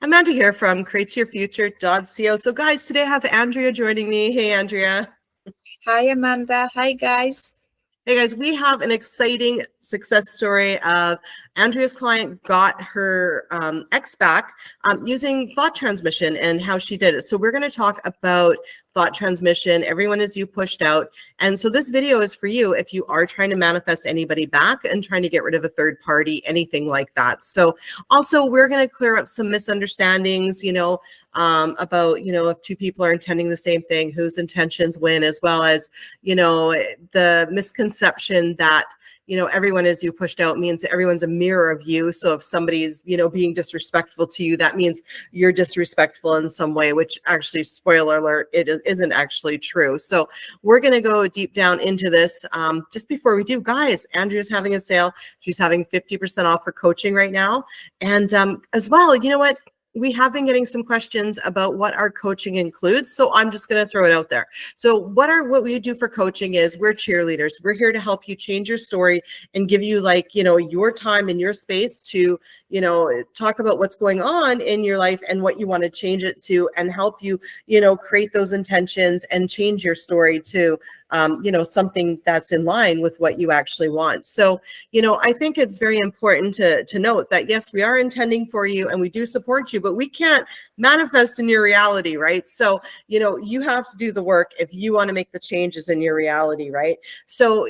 Amanda here from createyourfuture.co. So guys, today I have Andrea joining me. Hey, Andrea. Hi, Amanda. Hi, guys. Hey guys, we have an exciting success story of Andrea's client got her ex back using thought transmission and how she did it. So we're going to talk about thought transmission. Everyone is you pushed out. And so this video is for you if you are trying to manifest anybody back and trying to get rid of a third party, anything like that. So also we're going to clear up some misunderstandings, about, if two people are intending the same thing, whose intentions win, as well as, the misconception that, everyone is you pushed out means that everyone's a mirror of you. So if somebody's, being disrespectful to you, that means you're disrespectful in some way, which actually, spoiler alert, isn't actually true. So we're going to go deep down into this. Just before we do, guys, Andrea's having a sale. She's having 50% off her coaching right now. And as well, you know what? We have been getting some questions about what our coaching includes. So I'm just going to throw it out there. So what we do for coaching is we're cheerleaders. We're here to help you change your story and give you your time and your space to, talk about what's going on in your life and what you want to change it to, and help you, create those intentions and change your story to, something that's in line with what you actually want. So, I think it's very important to note that, yes, we are intending for you and we do support you, but we can't manifest in your reality, right? So, you have to do the work if you want to make the changes in your reality, right? So,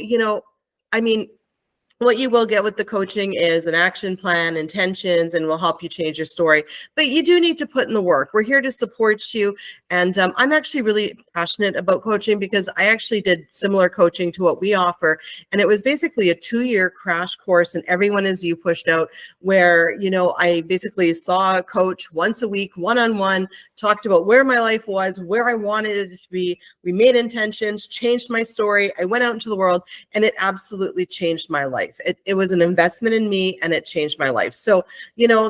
what you will get with the coaching is an action plan, intentions, and we'll help you change your story. But you do need to put in the work. We're here to support you. And I'm actually really passionate about coaching because I actually did similar coaching to what we offer. And it was basically a 2-year crash course, and everyone is you pushed out, where, I basically saw a coach once a week, one-on-one, talked about where my life was, where I wanted it to be. We made intentions, changed my story. I went out into the world, and it absolutely changed my life. It was an investment in me, and it changed my life. So,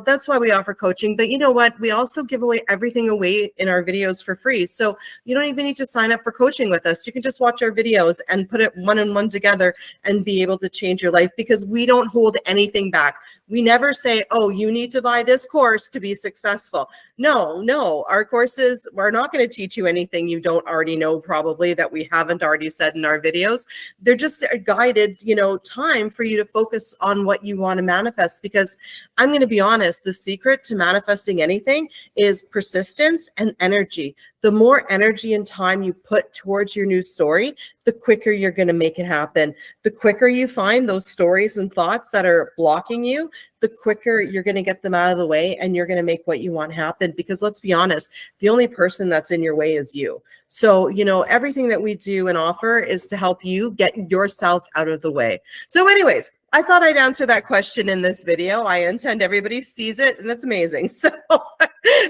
that's why we offer coaching. But you know what? We also give away everything away in our videos for free. So you don't even need to sign up for coaching with us. You can just watch our videos and put it one-on-one together and be able to change your life, because we don't hold anything back. We never say, oh, you need to buy this course to be successful. No, our courses, we're not going to teach you anything you don't already know, probably, that we haven't already said in our videos. They're just a guided, time for you to focus on what you want to manifest. Because I'm going to be honest, the secret to manifesting anything is persistence and energy. The more energy and time you put towards your new story, the quicker you're going to make it happen. The quicker you find those stories and thoughts that are blocking you, the quicker you're going to get them out of the way, and you're going to make what you want happen. Because let's be honest, the only person that's in your way is you. So, everything that we do and offer is to help you get yourself out of the way. So anyways, I thought I'd answer that question in this video. I intend everybody sees it, and it's amazing. So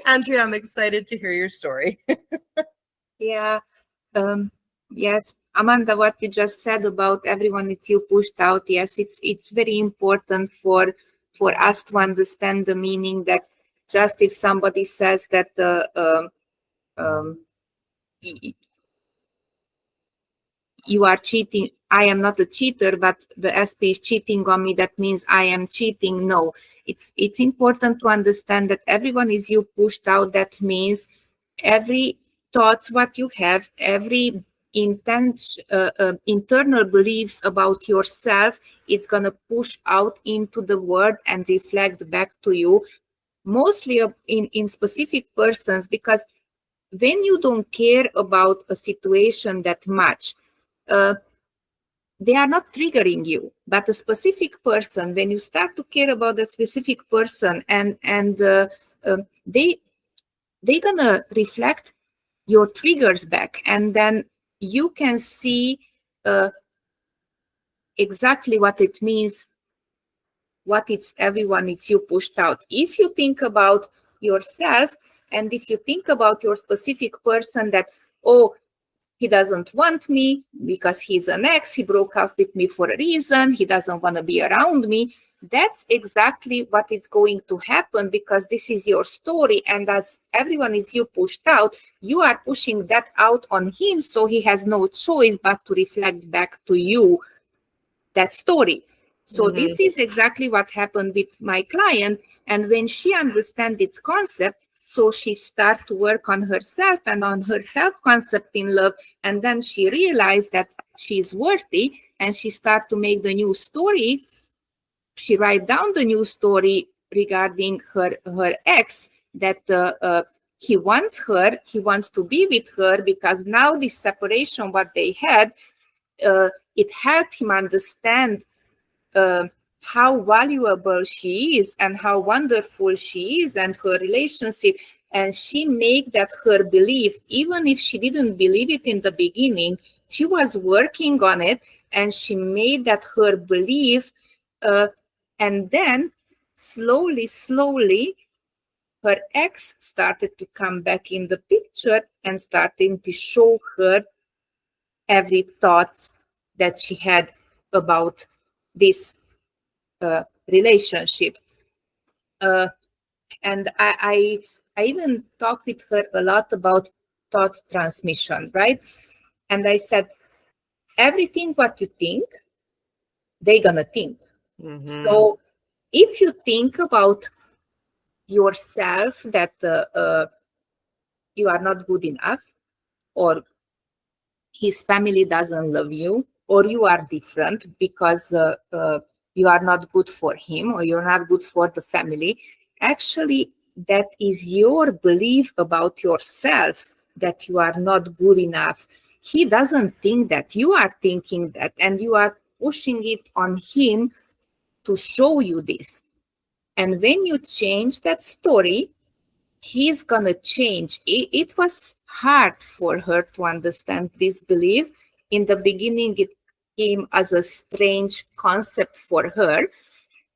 Andrea, I'm excited to hear your story. Yeah. Yes, Amanda, what you just said about everyone it's you pushed out. Yes, it's very important for us to understand the meaning that just if somebody says that you are cheating, I am not a cheater, but the SP is cheating on me, that means I am cheating. No, it's important to understand that everyone is you pushed out. That means every thoughts what you have, every internal beliefs about yourself, it's going to push out into the world and reflect back to you, mostly in specific persons. Because when you don't care about a situation that much, they are not triggering you. But a specific person, when you start to care about that specific person, and they gonna reflect your triggers back, and then you can see exactly what it means, what it's everyone it's you pushed out. If you think about yourself, and if you think about your specific person, that, oh, he doesn't want me because he's an ex, he broke up with me for a reason, he doesn't want to be around me. That's exactly what is going to happen, because this is your story, and as everyone is you pushed out, you are pushing that out on him, so he has no choice but to reflect back to you that story. So this is exactly what happened with my client. And when she understands its concept, so she starts to work on herself and on her self-concept in love. And then she realized that she's worthy, and she starts to make the new story. She write down the new story regarding her ex, that he wants her, he wants to be with her, because now this separation, what they had, it helped him understand how valuable she is and how wonderful she is, and her relationship. And she made that her belief, even if she didn't believe it in the beginning, she was working on it, and she made that her belief. And then slowly, her ex started to come back in the picture and starting to show her every thought that she had about this relationship. And I even talked with her a lot about thought transmission, right? And I said, everything what you think, they're gonna think. So if you think about yourself that you are not good enough, or his family doesn't love you, or you are different because you are not good for him, or you're not good for the family, actually that is your belief about yourself, that you are not good enough. He doesn't think that, you are thinking that, and you are pushing it on him to show you this. And when you change that story, he's gonna change. It was hard for her to understand this belief. In the beginning, it came as a strange concept for her,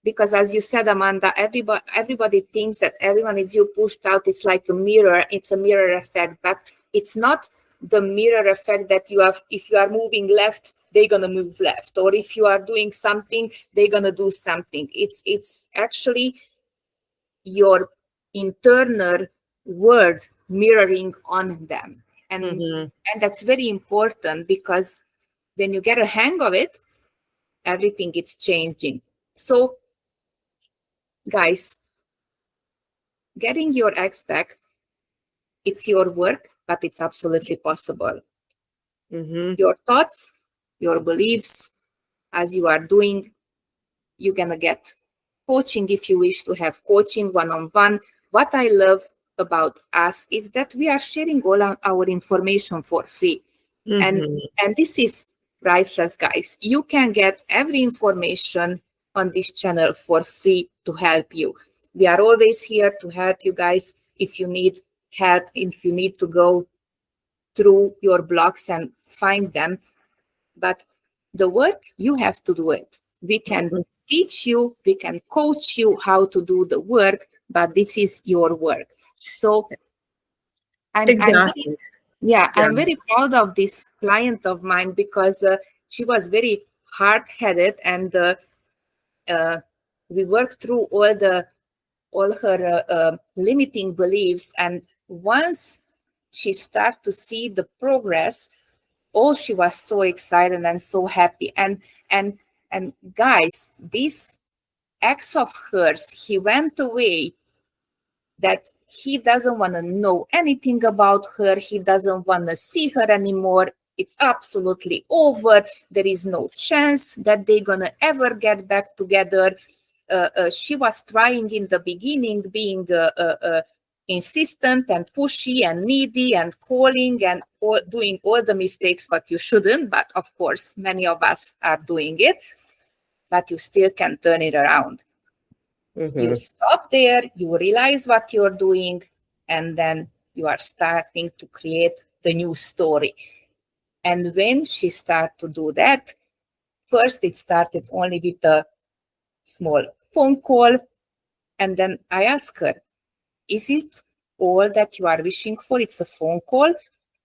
because as you said, Amanda, everybody thinks that everyone is you pushed out. It's like a mirror. It's a mirror effect, but it's not the mirror effect that you have. If you are moving left, they're gonna move left, or if you are doing something, they're gonna do something. It's actually your internal world mirroring on them. And that's very important, because when you get a hang of it, everything is changing. So guys, getting your ex back, it's your work, but it's absolutely possible. Your thoughts, your beliefs, as you are doing, you're gonna get coaching if you wish to have coaching one-on-one. What I love about us is that we are sharing all our information for free. And this is priceless, guys. You can get every information on this channel for free to help you. We are always here to help you guys. If you need help, if you need to go through your blocks and find them, but the work, you have to do it. We can teach you, we can coach you how to do the work, but this is your work. So I'm very proud of this client of mine, because she was very hard-headed, and we worked through all her limiting beliefs. And once she started to see the progress, oh, she was so excited and so happy. And guys, this ex of hers, he went away, that he doesn't want to know anything about her. He doesn't want to see her anymore. It's absolutely over. There is no chance that they're going to ever get back together. She was trying in the beginning, being insistent and pushy and needy and calling and doing all the mistakes what you shouldn't, but of course many of us are doing it, but you still can turn it around. You stop there, you realize what you're doing, and then you are starting to create the new story. And when she started to do that, first it started only with a small phone call, and then I asked her, is it all that you are wishing for? It's a phone call.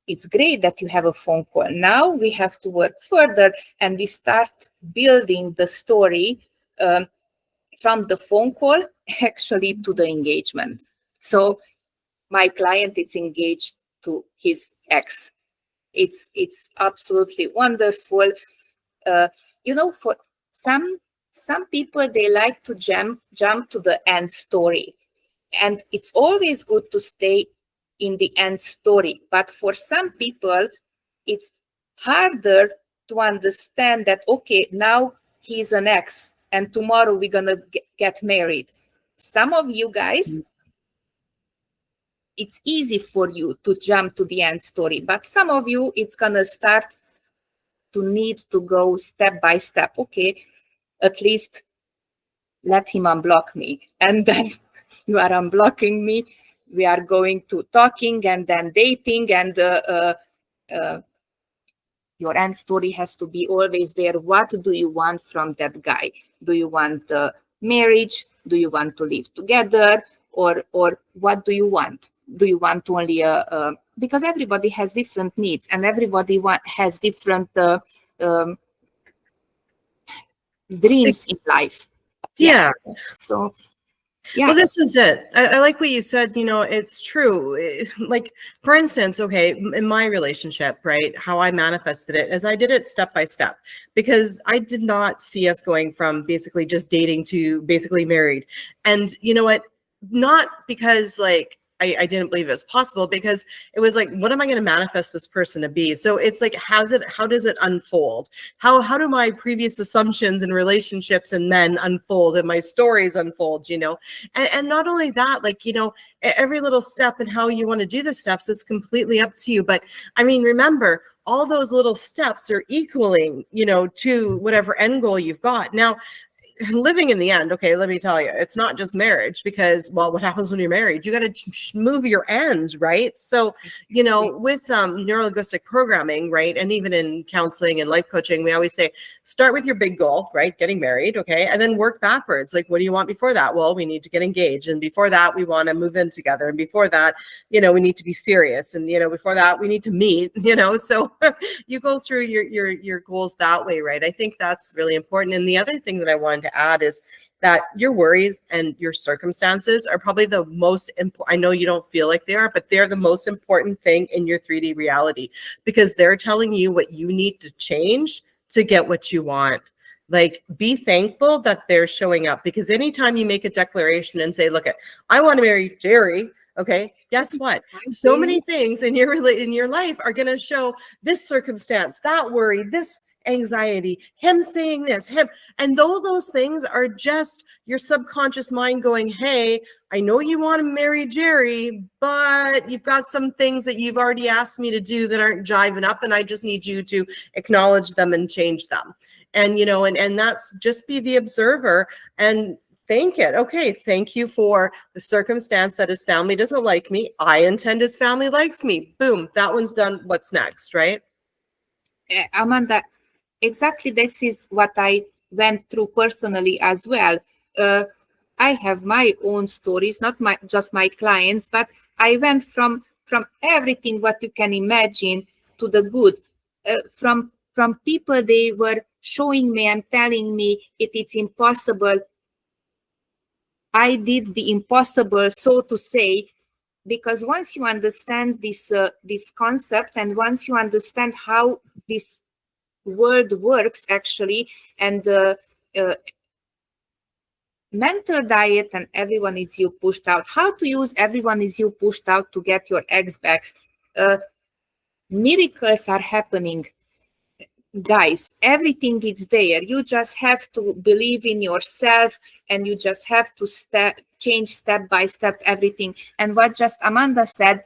It's great that you have a phone call. Now we have to work further, and we start building the story from the phone call actually to the engagement. So my client is engaged to his ex. It's absolutely wonderful. For some some people, they like to jump to the end story. And it's always good to stay in the end story. But for some people, it's harder to understand that, okay, now he's an ex and tomorrow we're going to get married. Some of you guys, it's easy for you to jump to the end story, but some of you, it's going to start to need to go step by step. Okay, at least let him unblock me. And then you are unblocking me. We are going to talking and then dating, and your end story has to be always there. What do you want from that guy? Do you want marriage? Do you want to live together? Or what do you want? Do you want only because everybody has different needs and everybody has different dreams in life. Yeah. So, yeah. Well, this is it. I like what you said. You know, it's true. Like, for instance, okay, in my relationship, right, how I manifested it is I did it step by step, because I did not see us going from basically just dating to basically married. And you know what? Not because like I didn't believe it was possible, because it was like, what am I going to manifest this person to be? So it's like, how does it unfold? How do my previous assumptions and relationships and men unfold and my stories unfold, you know? And not only that, like, you know, every little step and how you want to do the steps, it's completely up to you. But I mean, remember, all those little steps are equaling, you know, to whatever end goal you've got. Now, living in the end, okay, let me tell you, it's not just marriage, because, well, what happens when you're married? You got to move your end, right? So, you know, with neurolinguistic programming, right, and even in counseling and life coaching, we always say, start with your big goal, right, getting married, okay, and then work backwards. Like, what do you want before that? Well, we need to get engaged, and before that, we want to move in together, and before that, you know, we need to be serious, and you know, before that, we need to meet, you know. So you go through your goals that way, right? I think that's really important. And the other thing that I wanted to add is that your worries and your circumstances are probably the most important. I know you don't feel like they are, but they're the most important thing in your 3D reality, because they're telling you what you need to change to get what you want. Like, be thankful that they're showing up, because anytime you make a declaration and say, look, I want to marry Jerry, okay, guess what? So many things in your life are going to show this circumstance, that worry, this anxiety, him saying this, him. And those things are just your subconscious mind going, hey, I know you want to marry Jerry, but you've got some things that you've already asked me to do that aren't jiving up, and I just need you to acknowledge them and change them. And, you know, and that's just be the observer and thank it. Okay, thank you for the circumstance that his family doesn't like me. I intend his family likes me. Boom, that one's done. What's next, right? Amanda, exactly this is what I went through personally as well. I have my own stories, not just my clients, but I went from everything what you can imagine to the good. From people, they were showing me and telling me it's impossible. I did the impossible, so to say, because once you understand this concept, and once you understand how this world works actually, and mental diet and everyone is you pushed out, how to use everyone is you pushed out to get your ex back. Miracles are happening, guys. Everything is there. You just have to believe in yourself, and you just have to change step by step everything. And what just Amanda said,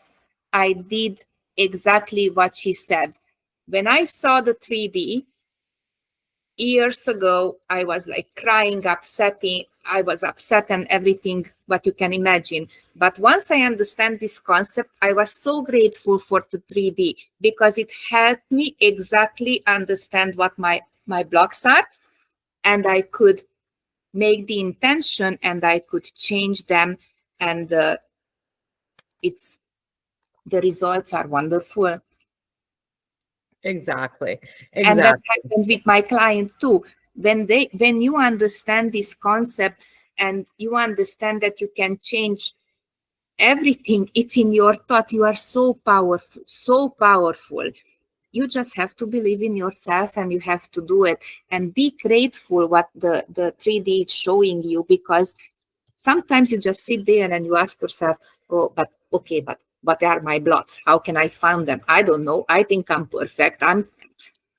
I did exactly what she said. When I saw the 3D years ago, I was like crying, upsetting. I was upset and everything what you can imagine. But once I understand this concept, I was so grateful for the 3D, because it helped me exactly understand what my blocks are, and I could make the intention and I could change them, and the results are wonderful. Exactly. And that happened with my client too. When you understand this concept and you understand that you can change everything, it's in your thought. You are so powerful, so powerful. You just have to believe in yourself and you have to do it, and be grateful what the 3D is showing you, because sometimes you just sit there and you ask yourself, oh, but okay, but what are my blots? How can I find them? I don't know. I think I'm perfect.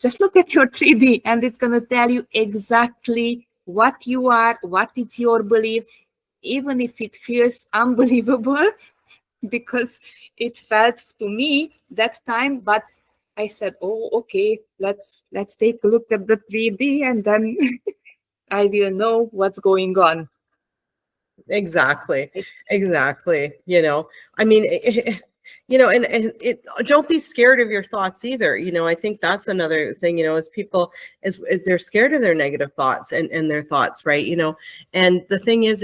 Just look at your 3D and it's going to tell you exactly what you are, what is your belief, even if it feels unbelievable, because it felt to me that time. But I said, oh, okay, let's take a look at the 3D and then I will know what's going on. Exactly. You know, I mean, you know, and don't be scared of your thoughts either. You know, I think that's another thing, you know, is people, is they're scared of their negative thoughts and their thoughts, right? You know, and the thing is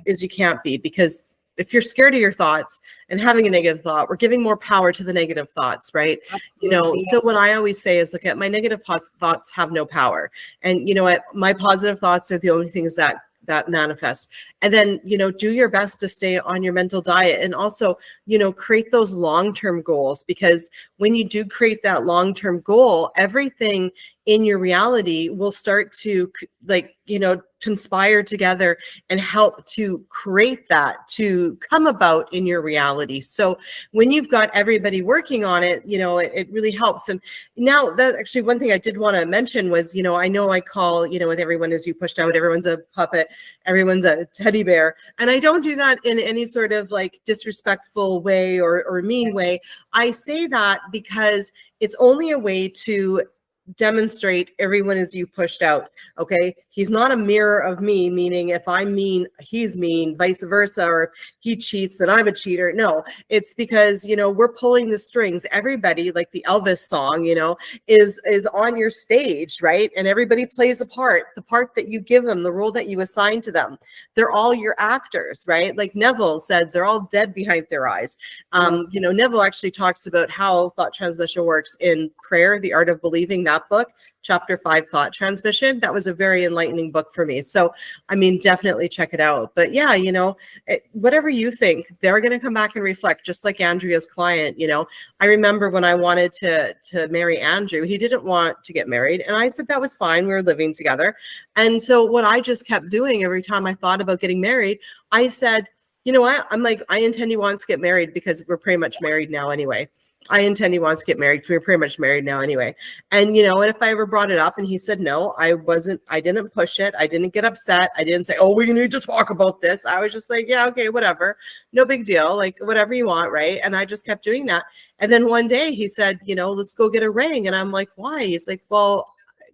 you can't be, because if you're scared of your thoughts and having a negative thought, we're giving more power to the negative thoughts, right? Absolutely, you know, yes. So what I always say is, look, at my negative thoughts have no power. And you know what, my positive thoughts are the only things that manifest. And then, you know, do your best to stay on your mental diet, and also, you know, create those long-term goals, because when you do create that long-term goal, everything in your reality will start to, like, you know, conspire together and help to create that to come about in your reality. So when you've got everybody working on it, you know, it really helps. And now, that actually one thing I did want to mention was, you know I call, you know, with everyone as you pushed out, everyone's a puppet, everyone's a teddy bear. And I don't do that in any sort of like disrespectful way or mean way. I say that because it's only a way to demonstrate everyone as you pushed out. Okay, he's not a mirror of me, meaning if I'm mean, he's mean, vice versa, or if he cheats, then I'm a cheater. No, it's because, you know, we're pulling the strings. Everybody, like the Elvis song, you know, is on your stage, right? And everybody plays a part, the part that you give them, the role that you assign to them. They're all your actors, right? Like Neville said, they're all dead behind their eyes. You know, Neville actually talks about how thought transmission works in Prayer, the Art of Believing, that book, chapter 5, Thought Transmission. That was a very enlightening book for me. So, I mean, definitely check it out. But yeah, you know, whatever you think, they're going to come back and reflect, just like Andrea's client. You know, I remember when I wanted to marry Andrew, he didn't want to get married. And I said that was fine. We were living together. And so what I just kept doing every time I thought about getting married, I said, you know what? I'm like, I intend he wants to get married because we're pretty much married now anyway. I intend he wants to get married. We're pretty much married now anyway. And, you know, and if I ever brought it up and he said no, I didn't push it. I didn't get upset. I didn't say, oh, we need to talk about this. I was just like, yeah, okay, whatever. No big deal. Like, whatever you want, right? And I just kept doing that. And then one day he said, you know, let's go get a ring. And I'm like, why? He's like, well,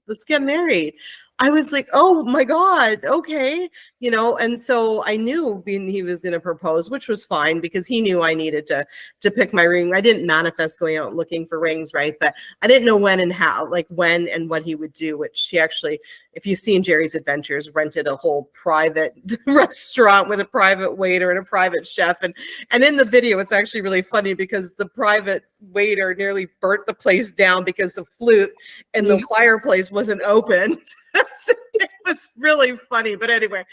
let's get married. I was like, oh my God, okay. You know, and so I knew he was going to propose, which was fine because he knew I needed to pick my ring. I didn't manifest going out looking for rings, right? But I didn't know when and how, like when and what he would do, which he actually, if you've seen Jerry's Adventures, rented a whole private restaurant with a private waiter and a private chef. And in the video, it's actually really funny because the private waiter nearly burnt the place down because the flute in the fireplace wasn't open. It was really funny. But anyway,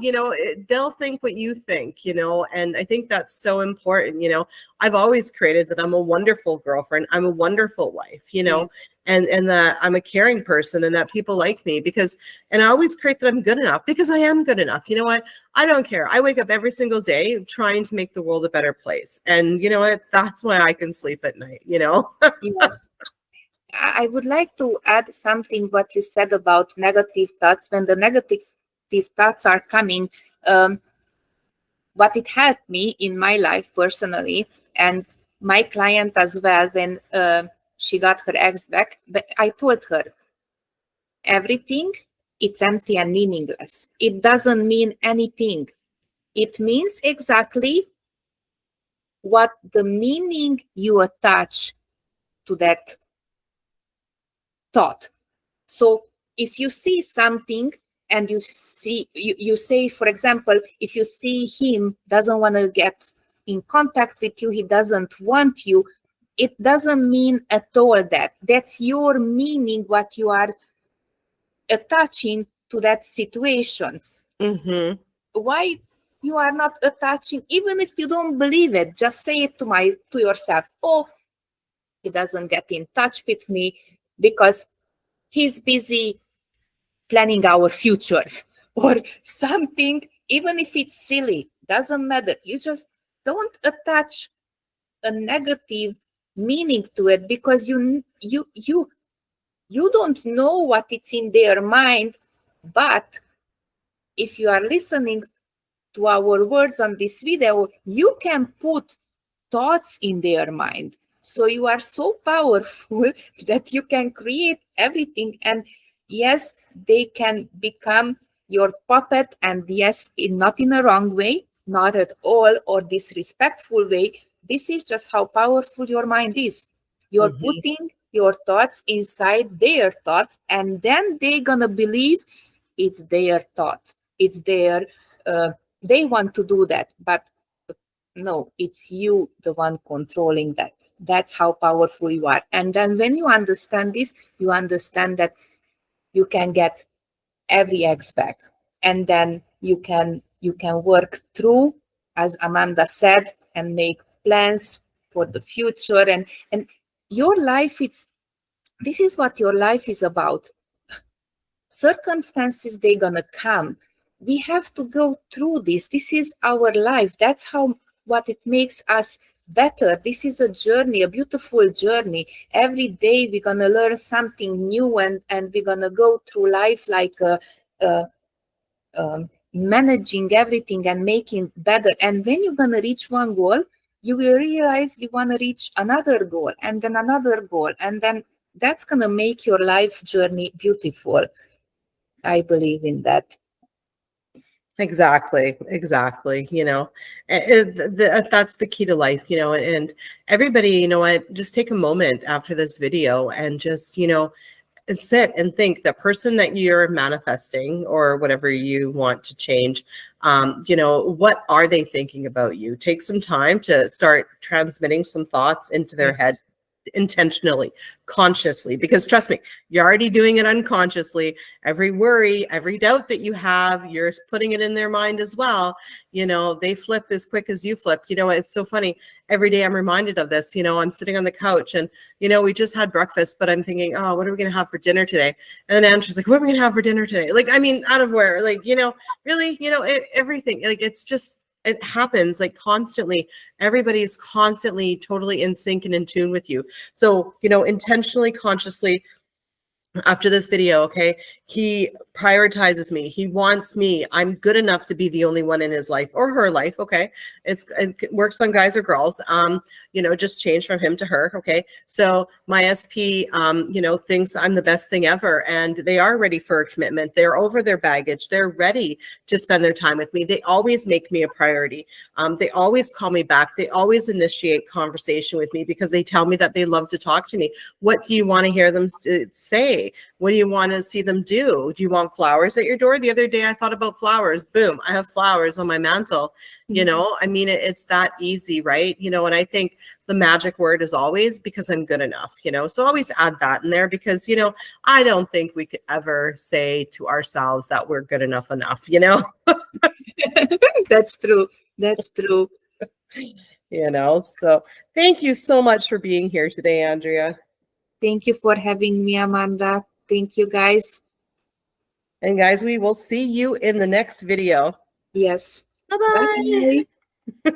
you know, they'll think what you think, you know, and I think that's so important. You know, I've always created that I'm a wonderful girlfriend. I'm a wonderful wife, you know, and that I'm a caring person and that people like me because, and I always create that I'm good enough because I am good enough. You know what? I don't care. I wake up every single day trying to make the world a better place. And you know what? That's why I can sleep at night, you know? I would like to add something what you said about negative thoughts. When the negative thoughts are coming, what it helped me in my life personally, and my client as well, when she got her ex back, but I told her, everything, it's empty and meaningless. It doesn't mean anything. It means exactly what the meaning you attach to that thought. So if you see something and you say, for example, if you see him doesn't want to get in contact with you, he doesn't want you, it doesn't mean at all that. That's your meaning, what you are attaching to that situation. Why you are not attaching, even if you don't believe it, just say it to yourself. Oh, He doesn't get in touch with me because he's busy planning our future or something, even if it's silly, doesn't matter. You just don't attach a negative meaning to it because you don't know what it's in their mind. But if you are listening to our words on this video, you can put thoughts in their mind. So you are so powerful that you can create everything. And yes, they can become your puppet. And yes, not in a wrong way, not at all, or disrespectful way. This is just how powerful your mind is. You're putting your thoughts inside their thoughts, and then they're gonna believe it's their thought. It's their, they want to do that, but no, it's you, the one controlling that. That's how powerful you are. And then when you understand this, you understand that you can get every ex back. And then you can work through, as Amanda said, and make plans for the future. And your life, this is what your life is about. Circumstances, they're gonna come. We have to go through this. This is our life. That's what it makes us better. This is a journey, a beautiful journey. Every day we're gonna learn something new, and we're gonna go through life like managing everything and making better. And when you're gonna reach one goal, you will realize you want to reach another goal, and then another goal, and then that's gonna make your life journey beautiful. I believe in that. Exactly. That's the key to life, and everybody, just take a moment after this video and just, sit and think the person that you're manifesting or whatever you want to change, what are they thinking about you? Take some time to start transmitting some thoughts into their head intentionally, consciously, because trust me, you're already doing it unconsciously. Every worry, every doubt that you have, you're putting it in their mind as well. They flip as quick as you flip. It's so funny. Every day I'm reminded of this. I'm sitting on the couch and, we just had breakfast, but I'm thinking, oh, what are we going to have for dinner today? And then Andrew's like, what are we going to have for dinner today? Like, I mean, out of where, like, really, everything, like, it's just, it happens like constantly. Everybody's constantly totally in sync and in tune with you. So, intentionally, consciously, after this video, okay, he prioritizes me. He wants me. I'm good enough to be the only one in his life or her life. Okay. It works on guys or girls. Just change from him to her. Okay. So my SP, thinks I'm the best thing ever, and they are ready for a commitment. They're over their baggage. They're ready to spend their time with me. They always make me a priority. They always call me back. They always initiate conversation with me because they tell me that they love to talk to me. What do you want to hear them say? What do you want to see them do? Do you want flowers at your door? The other day I thought about flowers. Boom, I have flowers on my mantle. I mean, it's that easy, right? And I think the magic word is always because I'm good enough, so always add that in there because, I don't think we could ever say to ourselves that we're good enough. That's true. That's true. So thank you so much for being here today, Andrea. Thank you for having me, Amanda. Thank you, guys. And guys, we will see you in the next video. Yes. Bye-bye. Bye.